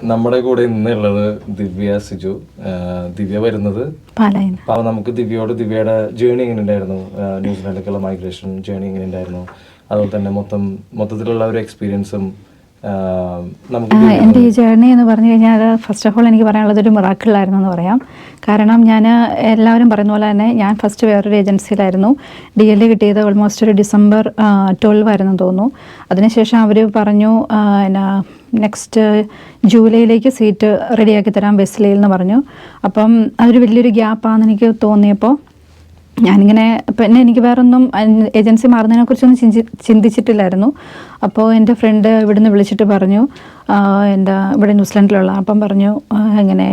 നമ്മുടെ കൂടെ ഇന്നുള്ളത് ദിവ്യ സിജു. ദിവ്യ വരുന്നത് അപ്പോൾ നമുക്ക് ദിവ്യയുടെ ജേണി എങ്ങനെ ഉണ്ടായിരുന്നു, ന്യൂസിലാൻഡിലേക്കുള്ള മൈഗ്രേഷൻ ജേണി എങ്ങനെ ഉണ്ടായിരുന്നു, അതുപോലെ തന്നെ മൊത്തത്തിലുള്ള ഒരു എക്സ്പീരിയൻസും എൻ്റെ ഈ ജേർണി എന്ന് പറഞ്ഞു കഴിഞ്ഞാൽ ഫസ്റ്റ് ഓഫ് ഓൾ എനിക്ക് പറയാനുള്ളത് ഒരു മിറാക്കിളായിരുന്നു എന്ന് പറയാം. കാരണം ഞാൻ എല്ലാവരും പറയുന്ന പോലെ തന്നെ ഞാൻ ഫസ്റ്റ് വേറൊരു ഏജൻസിയിലായിരുന്നു DL കിട്ടിയത്. ഓൾമോസ്റ്റ് ഒരു December 12 ആയിരുന്നു തോന്നുന്നു. അതിനുശേഷം അവർ പറഞ്ഞു നെക്സ്റ്റ് ജൂലൈയിലേക്ക് സീറ്റ് റെഡിയാക്കി തരാം വെസ്ലിയിൽ എന്ന് പറഞ്ഞു. അപ്പം അതൊരു വലിയൊരു ഗ്യാപ്പാണെന്ന് എനിക്ക് തോന്നിയപ്പോൾ ഞാനിങ്ങനെ പിന്നെ എനിക്ക് വേറൊന്നും ഏജൻസി മാറുന്നതിനെക്കുറിച്ചൊന്നും ചിന്തിച്ചിട്ടില്ലായിരുന്നു. അപ്പോൾ എൻ്റെ ഫ്രണ്ട് ഇവിടുന്ന് വിളിച്ചിട്ട് പറഞ്ഞു, ഇവിടെ ന്യൂസിലാൻഡിലുള്ള, അപ്പം പറഞ്ഞു ഇങ്ങനെ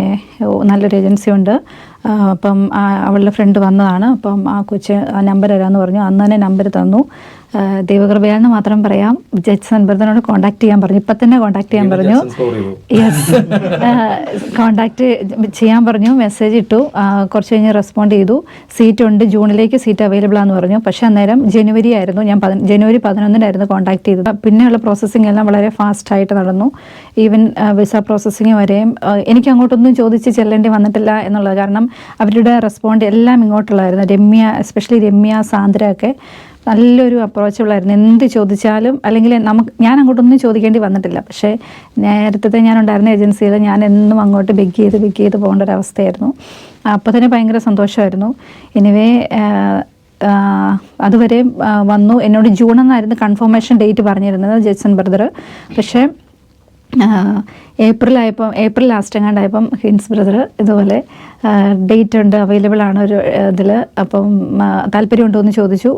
നല്ലൊരു ഏജൻസി ഉണ്ട്, അപ്പം അവളുടെ ഫ്രണ്ട് വന്നതാണ്, അപ്പം ആ കൊച്ച് ആ നമ്പർ തരാമെന്ന് പറഞ്ഞു. അന്ന് തന്നെ നമ്പർ തന്നു. ദൈവകൃപയാണെന്ന് മാത്രം പറയാം. ജഡ്സൺ ബ്രദറിനോട് കോൺടാക്ട് ചെയ്യാൻ പറഞ്ഞു, ഇപ്പം തന്നെ കോൺടാക്ട് ചെയ്യാൻ പറഞ്ഞു. യെസ്, കോൺടാക്ട് ചെയ്യാൻ പറഞ്ഞു. മെസ്സേജ് ഇട്ടു. കുറച്ച് കഴിഞ്ഞ് റെസ്പോണ്ട് ചെയ്തു. സീറ്റ് ഉണ്ട്, ജൂണിലേക്ക് സീറ്റ് അവൈലബിൾ ആണെന്ന് പറഞ്ഞു. പക്ഷേ അന്നേരം ജനുവരി ആയിരുന്നു. ഞാൻ ജനുവരി 11 കോൺടാക്ട് ചെയ്തത്. പിന്നെയുള്ള പ്രോസസ്സിംഗ് എല്ലാം വളരെ ഫാസ്റ്റായിട്ട് നടന്നു. ഈവൻ വിസ പ്രോസസ്സിങ് വരെയും എനിക്ക് അങ്ങോട്ടൊന്നും ചോദിച്ച് ചെല്ലേണ്ടി വന്നിട്ടില്ല എന്നുള്ളത്. കാരണം അവരുടെ റെസ്പോണ്ട് എല്ലാം ഇങ്ങോട്ടുള്ളായിരുന്നു. എസ്പെഷ്യലി രമ്യ, സാന്ദ്ര ഒക്കെ നല്ലൊരു അപ്രോച്ചബിളായിരുന്നു. എന്ത് ചോദിച്ചാലും അല്ലെങ്കിൽ ഞാൻ അങ്ങോട്ടൊന്നും ചോദിക്കേണ്ടി വന്നിട്ടില്ല. പക്ഷേ നേരത്തെ ഞാനുണ്ടായിരുന്ന ഏജൻസിയിൽ ഞാൻ എന്നും അങ്ങോട്ട് ബെഗ് ചെയ്ത് പോകേണ്ട ഒരവസ്ഥയായിരുന്നു. അപ്പോൾ തന്നെ ഭയങ്കര സന്തോഷമായിരുന്നു. എനിവേ അതുവരെ വന്നു. എന്നോട് ജൂൺ എന്നായിരുന്നു കൺഫർമേഷൻ ഡേറ്റ് പറഞ്ഞിരുന്നത് ജഡ്സൺ ബ്രദർ. പക്ഷേ ഏപ്രിൽ ലാസ്റ്റ് എങ്ങാണ്ടായപ്പം ഹിൻസ് ബ്രദർ ഇതുപോലെ ഡേറ്റ് ഉണ്ട്, അവൈലബിൾ ആണ് ഒരു ഇതിൽ, അപ്പം താല്പര്യമുണ്ടോ എന്ന് ചോദിച്ചു.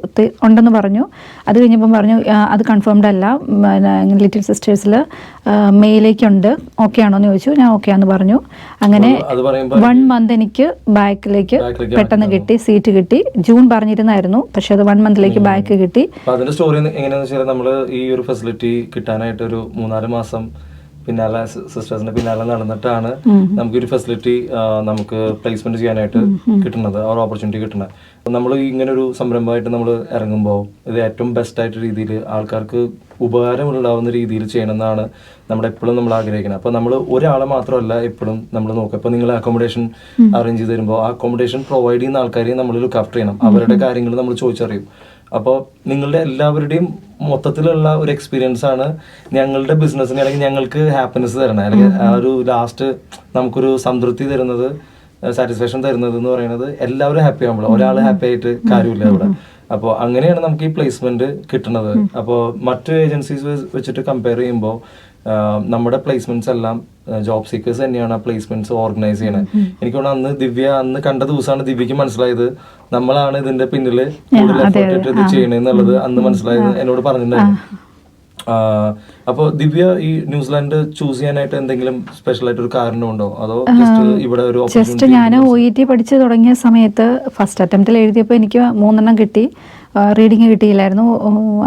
ഉണ്ടെന്ന് പറഞ്ഞു. അത് കഴിഞ്ഞപ്പം പറഞ്ഞു അത് കൺഫേംഡ് അല്ല, ലിറ്റിൽ സിസ്റ്റേഴ്സിൽ മെയിലേക്കുണ്ട്, ഓക്കെ ആണോ എന്ന് ചോദിച്ചു. ഞാൻ ഓക്കെ ആണെന്ന് പറഞ്ഞു. അങ്ങനെ 1 month എനിക്ക് ബാക്കിലേക്ക് പെട്ടെന്ന് കിട്ടി, സീറ്റ് കിട്ടി. ജൂൺ പറഞ്ഞിരുന്നായിരുന്നു, പക്ഷെ അത് 1 monthലേക്ക് ബാക്ക് കിട്ടി. അതിന്റെ സ്റ്റോറി എങ്ങനെയാണെന്ന് വെച്ചാൽ നമ്മൾ ഈ ഒരു ഫെസിലിറ്റി കിട്ടാനായിട്ട് ഒരു 3-4 മാസം പിന്നാലെ സിസ്റ്റേഴ്സിന്റെ പിന്നാലെ നടന്നിട്ടാണ് നമുക്ക് ഒരു ഫെസിലിറ്റി നമുക്ക് പ്ലേസ്മെന്റ് ചെയ്യാനായിട്ട് കിട്ടുന്നത്, ആ ഒരു ഓപ്പർച്യൂണിറ്റി കിട്ടുന്നത്. നമ്മൾ ഇങ്ങനെ ഒരു സംരംഭമായിട്ട് നമ്മൾ ഇറങ്ങുമ്പോൾ ഇത് ഏറ്റവും ബെസ്റ്റ് ആയിട്ട് രീതിയിൽ ആൾക്കാർക്ക് ഉപകാരമുണ്ടാവുന്ന രീതിയിൽ ചെയ്യണമെന്നാണ് എപ്പോഴും നമ്മൾ ആഗ്രഹിക്കുന്നത്. അപ്പോൾ നമ്മൾ ഒരാളെ മാത്രമല്ല എപ്പോഴും നമ്മൾ നോക്കുക. ഇപ്പോൾ നിങ്ങൾ അക്കോമഡേഷൻ അറേഞ്ച് ചെയ്ത് തരുമ്പോൾ ആ അക്കോമഡേഷൻ പ്രൊവൈഡ് ചെയ്യുന്ന ആൾക്കാരെയും നമ്മൾ ലുക്ക് ആഫ്റ്റർ ചെയ്യണം. അവരുടെ കാര്യങ്ങൾ നമ്മൾ ചോദിച്ചറിയും. അപ്പോൾ നിങ്ങളുടെ എല്ലാവരുടെയും മൊത്തത്തിലുള്ള ഒരു എക്സ്പീരിയൻസ് ആണ് ഞങ്ങളുടെ ബിസിനസ്സിന് അല്ലെങ്കിൽ ഞങ്ങൾക്ക് ഹാപ്പിനെസ് തരണം, അല്ലെങ്കിൽ ആ ഒരു ലാസ്റ്റ് നമുക്കൊരു സംതൃപ്തി തരുന്നത്, സാറ്റിസ്ഫാക്ഷൻ തരുന്നത് എന്ന് പറയുന്നത് എല്ലാവരും ഹാപ്പി ആകുമ്പോൾ ഒരാൾ ഹാപ്പി ആയിട്ട് കാര്യമില്ല അവിടെ. അപ്പോൾ അങ്ങനെയാണ് നമുക്ക് ഈ പ്ലേസ്മെന്റ് കിട്ടുന്നത്. അപ്പോൾ മറ്റു ഏജൻസീസ് വെച്ചിട്ട് കമ്പയർ ചെയ്യുമ്പോൾ നമ്മുടെ പ്ലേസ്മെന്റ്സ് എല്ലാം ജോബ് സീക്കേഴ്സ് തന്നെയാണ് ആ പ്ലേസ്മെന്റ്സ് ഓർഗനൈസ് ചെയ്യണത്. എനിക്ക് തോന്നുന്നു ദിവ്യ അന്ന് കണ്ട ദിവസമാണ് ദിവ്യക്ക് മനസ്സിലായത് നമ്മളാണ് ഇതിന്റെ പിന്നിൽ കൂടുതൽ എഫേർട്ട് ഇട്ട് ഇത് ചെയ്യണെന്നുള്ളത് അന്ന് മനസ്സിലായത്, എന്നോട് പറഞ്ഞിട്ടുണ്ടായിരുന്നു. അപ്പോൾ ദിവ്യ ഈ ന്യൂസിലാൻഡ് ചൂസ് ചെയ്യാനായിട്ട് എന്തെങ്കിലും സ്പെഷ്യൽ ആയിട്ട് ഒരു കാരണമുണ്ടോ, അതോ ഇവിടെ ഒരു ജസ്റ്റ് ഞാൻ OET പഠിച്ചു തുടങ്ങിയ സമയത്ത് ഫസ്റ്റ് അറ്റംപ്റ്റിൽ എഴുതിയപ്പോൾ എനിക്ക് 3 കിട്ടി. റീഡിങ് കിട്ടിയില്ലായിരുന്നു.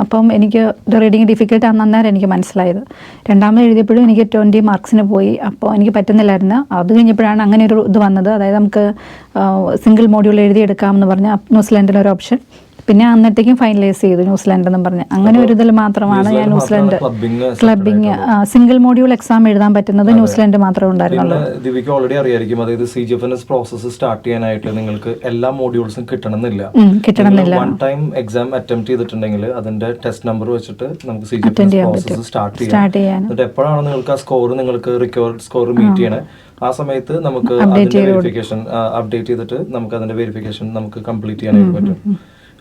അപ്പം എനിക്ക് റീഡിങ് ഡിഫിക്കൽട്ട് ആണെന്ന് അന്നേരം എനിക്ക് മനസ്സിലായത്. രണ്ടാമത് എഴുതിയപ്പോഴും എനിക്ക് 20 മാർക്സിന് പോയി. അപ്പോൾ എനിക്ക് പറ്റുന്നില്ലായിരുന്നു. അത് കഴിഞ്ഞപ്പോഴാണ് അങ്ങനെ ഒരു ഇത് വന്നത്. അതായത് നമുക്ക് സിംഗിൾ മോഡ്യൂൾ എഴുതിയെടുക്കാമെന്ന് പറഞ്ഞ ന്യൂസിലാൻഡിലൊരു ഓപ്ഷൻ. പിന്നെ അന്നത്തേക്കും ഫൈനലൈസ് ചെയ്തു ന്യൂസിലാൻഡ് എന്നും പറഞ്ഞ്. അങ്ങനെ ഒരു ഇതിൽ മാത്രമാണ് ഞാൻ New Zealand clubbing single module exam എഴുതാൻ പറ്റുന്നത് ന്യൂസിലാൻഡ് മാത്രമേ ഉണ്ടായിരുന്നുള്ളൂ. ദിവ്യക്ക് ഓൾറെഡി അറിയായിരിക്കും, അതായത് CGFNS പ്രോസസ്സ് സ്റ്റാർട്ട് ചെയ്യാനായിട്ട് നിങ്ങൾക്ക് എല്ലാ മോഡ്യൂൾസും കിട്ടണമെന്നില്ല. വൺ ടൈം എക്സാം അറ്റംപ്റ്റ് ചെയ്തിട്ടുണ്ടെങ്കിൽ അതിന്റെ ടെസ്റ്റ് നമ്പർ വെച്ചിട്ട് നമുക്ക് CGFNS പ്രോസസ്സ് സ്റ്റാർട്ട് ചെയ്യാം. എന്നിട്ട് എപ്പോഴാണ് നിങ്ങൾക്ക് ആ സ്കോർ, നിങ്ങൾക്ക് റിക്വയർഡ് സ്കോർ മീറ്റ് ചെയ്യണേ, ആ സമയത്ത് നമുക്ക് അതിന്റെ വെരിഫിക്കേഷൻ അപ്ഡേറ്റ് ചെയ്തിട്ട് നമുക്ക് അതിന്റെ വെരിഫിക്കേഷൻ നമുക്ക് കംപ്ലീറ്റ് ചെയ്യാനായിട്ട് പറ്റും.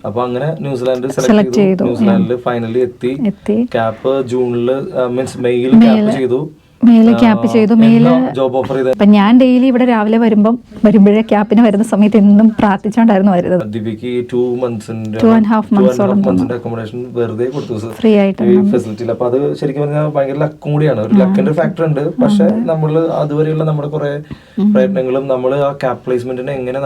അപ്പൊ അങ്ങനെ ന്യൂസിലാൻഡ് സെലക്ട് ചെയ്തു. ന്യൂസിലാൻഡിൽ ഫൈനലി എത്തി. ക്യാപ്പ് ജൂണില് മീൻസ് മെയിൽ ക്യാപ്പ് ചെയ്തു. മെയില് ക്യാപ്പ് ചെയ്തു. മെയില് ജോബ് ഓഫർ ചെയ്തു. അപ്പൊ ഞാൻ ഡെയിലി ഇവിടെ രാവിലെ വരുമ്പോഴേ ക്യാപ്പിന് വരുന്ന സമയത്ത് എന്നും പ്രാർത്ഥിച്ചോണ്ടായിരുന്നു വരുന്നത്. ദിവ്യക്ക് 2.5 months അക്കോമഡേഷൻ വെറുതെ കൊടുത്തു ഫ്രീ ആയിട്ട് ഫെസിലിറ്റിയിൽ. അപ്പൊ അത് ശരിക്കും പറഞ്ഞാൽ ഭയങ്കര ലക്കും കൂടിയാണ്. ഒരു ലക്കിന്റെ ഫാക്ടർ ഉണ്ട്. പക്ഷെ നമ്മൾ അതുവരെയുള്ള നമ്മുടെ കുറെ പ്രയത്നങ്ങളും നമ്മൾ ആ ക്യാപ് പ്ലേസ്മെന്റിനെ എങ്ങനെ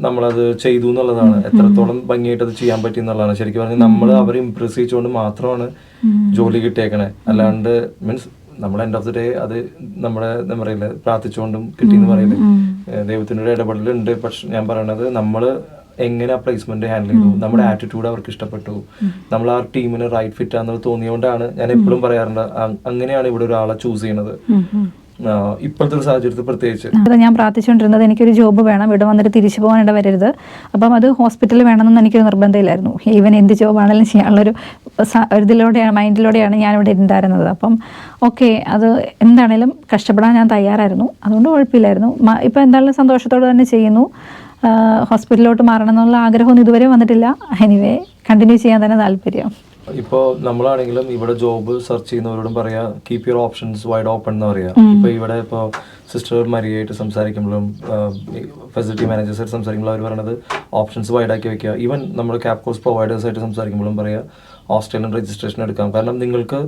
നമ്മളത് ചെയ്തു എന്നുള്ളതാണ്, എത്രത്തോളം ഭംഗിയായിട്ട് അത് ചെയ്യാൻ പറ്റി എന്നുള്ളതാണ്. ശരിക്കും പറഞ്ഞാൽ നമ്മൾ അവരെ ഇംപ്രസ് ചെയ്തുകൊണ്ട് മാത്രമാണ് ജോലി കിട്ടിയേക്കണേ. അല്ലാണ്ട് മീൻസ് നമ്മുടെ എൻഡ് ഓഫ് ദി ഡേ അത് നമ്മുടെ എന്താ പറയില്ല പ്രാർത്ഥിച്ചുകൊണ്ടും കിട്ടിയെന്ന് പറയില്ലേ, ദൈവത്തിൻ്റെ ഇടപെടലുണ്ട്. പക്ഷെ ഞാൻ പറയണത് നമ്മൾ എങ്ങനെ ആ പ്ലേസ്മെന്റ് ഹാൻഡിൽ ചെയ്തു, നമ്മുടെ ആറ്റിറ്റ്യൂഡ് അവർക്ക് ഇഷ്ടപ്പെട്ടു, നമ്മൾ ആ ടീമിന് റൈറ്റ് ഫിറ്റ് ആണെന്ന് തോന്നിയോണ്ടാണ് ഞാൻ എപ്പോഴും പറയാറുണ്ട് അങ്ങനെയാണ് ഇവിടെ ഒരാളെ ചൂസ് ചെയ്യുന്നത് ഇപ്പോഴത്തെ ഒരു സാഹചര്യത്തിൽ പ്രത്യേകിച്ച്. ഞാൻ പ്രാർത്ഥിച്ചുകൊണ്ടിരുന്നത് എനിക്കൊരു ജോബ് വേണം, ഇവിടെ വന്നിട്ട് തിരിച്ചു പോകാനിട വരരുത്. അപ്പം അത് ഹോസ്പിറ്റലിൽ വേണമെന്ന് എനിക്കൊരു നിർബന്ധമില്ലായിരുന്നു. ഈവൻ എന്ത് ജോബാണെങ്കിലും ചെയ്യാനുള്ളൊരു ഇതിലൂടെയാണ് മൈൻഡിലൂടെയാണ് ഞാനിവിടെ ഉണ്ടായിരുന്നത്. അപ്പം ഓക്കെ, അത് എന്താണേലും കഷ്ടപ്പെടാൻ ഞാൻ തയ്യാറായിരുന്നു, അതുകൊണ്ട് കുഴപ്പമില്ലായിരുന്നു. ഇപ്പം എന്തായാലും സന്തോഷത്തോടെ തന്നെ ചെയ്യുന്നു. ഹോസ്പിറ്റലിലോട്ട് മാറണം എന്നുള്ള ആഗ്രഹമൊന്നും ഇതുവരെ വന്നിട്ടില്ല. എനിവേ കണ്ടിന്യൂ ചെയ്യാൻ തന്നെ താല്പര്യം. ഇപ്പോൾ നമ്മളാണെങ്കിലും ഇവിടെ ജോബ് സെർച്ച് ചെയ്യുന്നവരോടും പറയാ keep your options wide open എന്ന് പറയാ. ഇപ്പൊ ഇവിടെ ഇപ്പോൾ സിസ്റ്റർ മരിയായിട്ട് സംസാരിക്കുമ്പോഴും ഫെസിലിറ്റി മാനേജേഴ്സായിട്ട് സംസാരിക്കുമ്പോൾ അവർ പറയുന്നത് ഓപ്ഷൻസ് വൈഡ് ആക്കി വെക്കുക. ഈവൻ നമ്മൾ ക്യാപ് കോഴ്സ് പ്രൊവൈഡേഴ്സായിട്ട് സംസാരിക്കുമ്പോഴും പറയാ ഓസ്ട്രേലിയൻ രജിസ്ട്രേഷൻ എടുക്കാം. കാരണം നിങ്ങൾക്ക്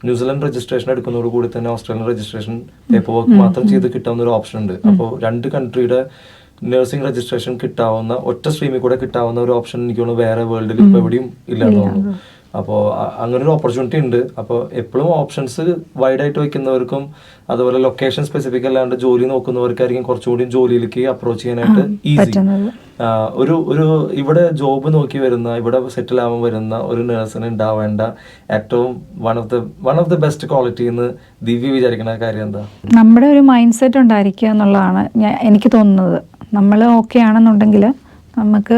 ന്യൂസിലൻഡ് രജിസ്ട്രേഷൻ എടുക്കുന്നതോട് കൂടി തന്നെ ഓസ്ട്രേലിയൻ രജിസ്ട്രേഷൻ പേപ്പർ വർക്ക് മാത്രം ചെയ്ത് കിട്ടാവുന്ന ഒരു ഓപ്ഷൻ ഉണ്ട്. അപ്പോൾ 2 കൺട്രിയുടെ നഴ്സിംഗ് രജിസ്ട്രേഷൻ കിട്ടാവുന്ന ഒറ്റ സ്ട്രീമിൽ കൂടെ കിട്ടാവുന്ന ഒരു ഓപ്ഷൻ എനിക്ക് തോന്നുന്നു വേറെ വേൾഡിൽ ഇപ്പോൾ എവിടെയും ഇല്ലെന്ന് തോന്നുന്നു. അപ്പോൾ അങ്ങനെ ഒരു ഓപ്പർച്യൂണിറ്റി ഉണ്ട്. അപ്പോൾ എപ്പോഴും ഓപ്ഷൻസ് വൈഡായിട്ട് വെക്കുന്നവർക്കും അതുപോലെ ലൊക്കേഷൻ സ്പെസിഫിക് അല്ലാണ്ട് ജോലി നോക്കുന്നവർക്കായിരിക്കും കുറച്ചുകൂടി ജോലിയിലേക്ക് അപ്രോച്ച് ചെയ്യാനായിട്ട് ഈസി. ഒരു ഇവിടെ ജോബ് നോക്കി വരുന്ന, ഇവിടെ സെറ്റിൽ ആവാൻ വരുന്ന ഒരു നഴ്സിന് ഉണ്ടാവേണ്ട ഏറ്റവും one of the best quality എന്ന് ദിവ്യ വിചാരിക്കുന്ന കാര്യം എന്താ? നമ്മുടെ ഒരു മൈൻഡ് സെറ്റ് ഉണ്ടായിരിക്കുക എന്നുള്ളതാണ് എനിക്ക് തോന്നുന്നത്. നമ്മൾ ഓക്കെ ആണെന്നുണ്ടെങ്കിൽ നമുക്ക്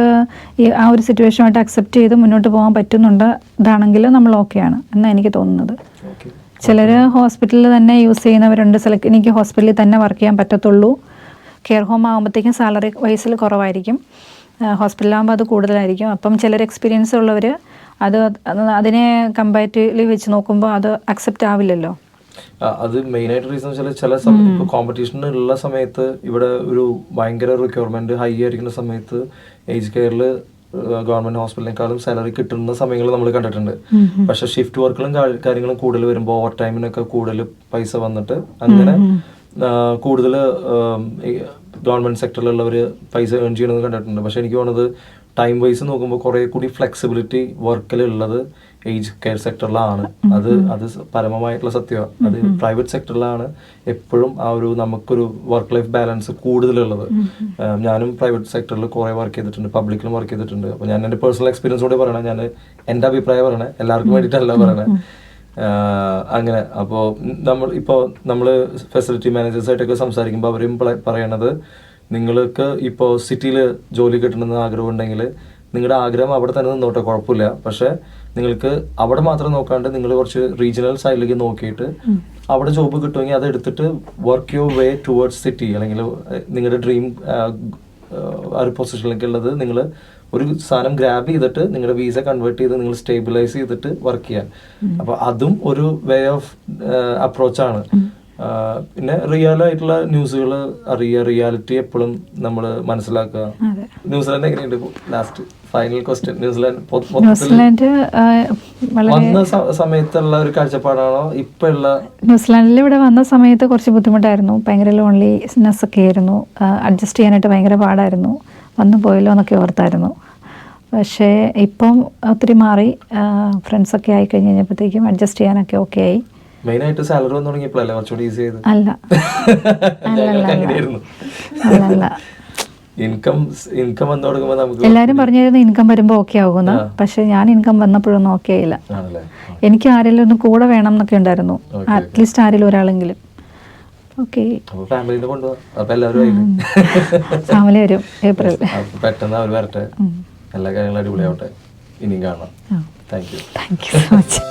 ഈ ആ ഒരു സിറ്റുവേഷനുമായിട്ട് അക്സെപ്റ്റ് ചെയ്ത് മുന്നോട്ട് പോകാൻ പറ്റുന്നുണ്ട്, ഇതാണെങ്കിൽ നമ്മൾ ഓക്കെയാണ് എന്നാണ് എനിക്ക് തോന്നുന്നത്. ചിലർ ഹോസ്പിറ്റലിൽ തന്നെ യൂസ് ചെയ്യുന്നവരുണ്ട്. എനിക്ക് ഹോസ്പിറ്റലിൽ തന്നെ വർക്ക് ചെയ്യാൻ പറ്റത്തുള്ളൂ, കെയർ ഹോം ആകുമ്പോഴത്തേക്കും സാലറി വൈസിൽ കുറവായിരിക്കും, ഹോസ്പിറ്റലാകുമ്പോൾ അത് കൂടുതലായിരിക്കും. അപ്പം ചിലർ എക്സ്പീരിയൻസ് ഉള്ളവർ അതിനെ കമ്പാരിറ്റീവ്ലി വെച്ച് നോക്കുമ്പോൾ അത് അക്സെപ്റ്റ് ആവില്ലല്ലോ. അത് മെയിനായിട്ട് റീസൺ വെച്ചാൽ ചില കോമ്പറ്റീഷൻ ഉള്ള സമയത്ത് ഇവിടെ ഒരു ഭയങ്കര റിക്വയർമെന്റ് ഹൈ ആയിരിക്കുന്ന സമയത്ത് ഏജ് കെയറിൽ ഗവൺമെന്റ് ഹോസ്പിറ്റലിനേക്കാളും സാലറി കിട്ടുന്ന സമയങ്ങൾ നമ്മൾ കണ്ടിട്ടുണ്ട്. പക്ഷെ ഷിഫ്റ്റ് വർക്കുകളും കാര്യങ്ങളും കൂടുതൽ വരുമ്പോൾ ഓവർ ടൈമിനൊക്കെ കൂടുതൽ പൈസ വന്നിട്ട് അങ്ങനെ കൂടുതൽ ഗവൺമെന്റ് സെക്ടറിലുള്ളവർ പൈസ ഏൺ ചെയ്യണമെന്ന് കണ്ടിട്ടുണ്ട്. പക്ഷെ എനിക്ക് തോന്നുന്നത് ടൈം വൈസ് നോക്കുമ്പോൾ കുറെ കൂടി ഫ്ലെക്സിബിലിറ്റി വർക്കിലുള്ളത് ഏജ് കെയർ സെക്ടറിലാണ്. അത് പരമമായിട്ടുള്ള സത്യമാണ്. അത് പ്രൈവറ്റ് സെക്ടറിലാണ് എപ്പോഴും ആ ഒരു നമുക്കൊരു വർക്ക് ലൈഫ് ബാലൻസ് കൂടുതലുള്ളത്. ഞാനും പ്രൈവറ്റ് സെക്ടറിൽ കുറെ വർക്ക് ചെയ്തിട്ടുണ്ട്, പബ്ലിക്കിലും വർക്ക് ചെയ്തിട്ടുണ്ട്. അപ്പോൾ ഞാൻ എൻ്റെ പേഴ്സണൽ എക്സ്പീരിയൻസോടെ പറയണേ, ഞാൻ എൻ്റെ അഭിപ്രായം പറയണേ, എല്ലാവർക്കും വേണ്ടിയിട്ടല്ല പറയണേ. അങ്ങനെ അപ്പോൾ നമ്മൾ ഫെസിലിറ്റി മാനേജേഴ്സായിട്ടൊക്കെ സംസാരിക്കുമ്പോൾ അവരും പറയണത് നിങ്ങൾക്ക് ഇപ്പോൾ സിറ്റിയിൽ ജോലി കിട്ടണമെന്ന് ആഗ്രഹം ഉണ്ടെങ്കിൽ നിങ്ങളുടെ ആഗ്രഹം അവിടെ തന്നെ നിന്നോട്ടെ, കുഴപ്പമില്ല. പക്ഷെ നിങ്ങൾക്ക് അവിടെ മാത്രം നോക്കാണ്ട് നിങ്ങൾ കുറച്ച് റീജിയണൽ സൈഡിലേക്ക് നോക്കിയിട്ട് അവിടെ ജോബ് കിട്ടുമെങ്കിൽ അത് എടുത്തിട്ട് work your way towards city, അല്ലെങ്കിൽ നിങ്ങളുടെ ഡ്രീം ആ ഒരു പൊസിഷനിലേക്ക് ഉള്ളത് നിങ്ങൾ ഒരു സാധനം ഗ്രാബ് ചെയ്തിട്ട് നിങ്ങളുടെ വീസ കൺവേർട്ട് ചെയ്ത് നിങ്ങൾ സ്റ്റേബിലൈസ് ചെയ്തിട്ട് വർക്ക് ചെയ്യാൻ. അപ്പൊ അതും ഒരു വേ ഓഫ് അപ്രോച്ചാണ്. പിന്നെ റിയൽ ആയിട്ടുള്ള ന്യൂസുകൾ അറിയുക, റിയാലിറ്റി എപ്പോഴും നമ്മൾ മനസ്സിലാക്കുക. ന്യൂസിലാൻഡ് എങ്ങനെയുണ്ട്? ലാസ്റ്റ് ഫൈനൽ ക്വസ്റ്റ്യൻ, ന്യൂസിലാൻഡ് വന്ന സമയത്തുള്ള ഒരു കാഴ്ചപ്പാടാണോ ഇപ്പൊ ഉള്ള? ന്യൂസിലാൻഡിൽ ഇവിടെ വന്ന സമയത്ത് കുറച്ച് ബുദ്ധിമുട്ടായിരുന്നു, ഭയങ്കര ലോൺലിനെസ് ഒക്കെ ആയിരുന്നു, അഡ്ജസ്റ്റ് ചെയ്യാനായിട്ട് ഭയങ്കര പാടായിരുന്നു, വന്നു പോയല്ലോ എന്നൊക്കെ ഓർത്തായിരുന്നു. പക്ഷേ ഇപ്പം ഒത്തിരി മാറി, ഫ്രണ്ട്സൊക്കെ ആയി കഴിഞ്ഞ് കഴിഞ്ഞപ്പോഴത്തേക്കും അഡ്ജസ്റ്റ് ചെയ്യാനൊക്കെ ഓക്കെ ആയി. മെയിനായിട്ട് സാലറി വന്നു തുടങ്ങിയപ്പോഴല്ലേ കുറച്ചുകൂടി ഈസി ചെയ്ത്? അല്ല, ഇൻകം വന്നു തുടങ്ങുമ്പോൾ നമുക്ക് എല്ലാവരും പറഞ്ഞിരുന്നു ഇൻകം വരുമ്പോൾ ഓക്കെ ആകുമെന്ന്. പക്ഷെ ഞാൻ ഇൻകം വന്നപ്പോഴൊന്നും ഓക്കെ ആയില്ല. എനിക്ക് ആരെങ്കിലും ഒന്ന് കൂടെ വേണം എന്നൊക്കെ ഉണ്ടായിരുന്നു, അറ്റ്ലീസ്റ്റ് ആരെങ്കിലും ഒരാളെങ്കിലും. ഓക്കെ, ഫാമിലി വരും ഏപ്രിൽ. പെട്ടെന്ന് അവർ വരട്ടെ, എല്ലാ കാര്യങ്ങളും അടിപൊളിയാവട്ടെ. ഇനിയും കാണാം. Thank you so much.